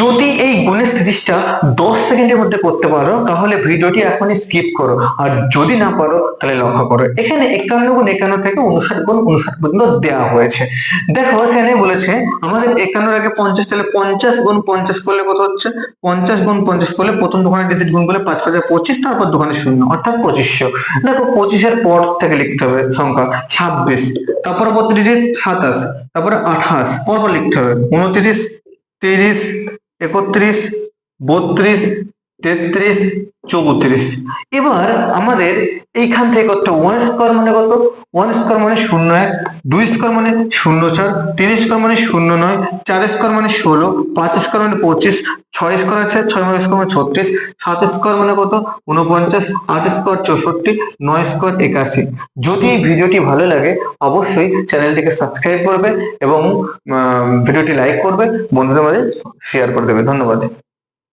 যদি এই গুণের সিরিজটা 10 সেকেন্ডের মধ্যে করতে পারো তাহলে ভিডিওটি এখনই স্কিপ করো, আর যদি না পারো তাহলে লক্ষ্য করো। এখানে 51 গুণ 51 থেকে 59 গুণ 59 পর্যন্ত দেওয়া হয়েছে। দেখো এখানে বলেছে আমাদের 51 এর আগে 50, তাহলে 50 গুণ 50 করলে কত হচ্ছে, 50 গুণ 50 করলে প্রথম দোকানের ডিজিট গুণ করলে 5 5 25, তারপর দোকানে শূন্য অর্থাৎ 2500। দেখো 25 এর পর থেকে লিখতে হবে সংখ্যা 26, তারপর পরবর্তী ডিজিট 27, তারপরে 28, পরপর লিখতে হবে 29, 30, 31, 32, 33, 34। এবার আমাদের এইখান থেকে করতে ওয়ান স্কোয়ার মানে কত, ওয়ান স্কোয়ার মানে 01, 2 স্কোয়ার মানে 04, 3 স্কোয়ার মানে 09, 4 স্কোয়ার মানে 16, 5 স্কোয়ার মানে 25, 6 স্কোয়ার আছে 6 স্কোয়ার মানে 36, 7 স্কোয়ার মানে কত 49, 8 স্কোয়ার 64, 9 স্কোয়ার 81। যদি এই ভিডিওটি ভালো লাগে অবশ্যই চ্যানেলটিকে সাবস্ক্রাইব করবে এবং ভিডিওটি লাইক করবে, বন্ধুদের মাঝে শেয়ার করে দেবে। ধন্যবাদ।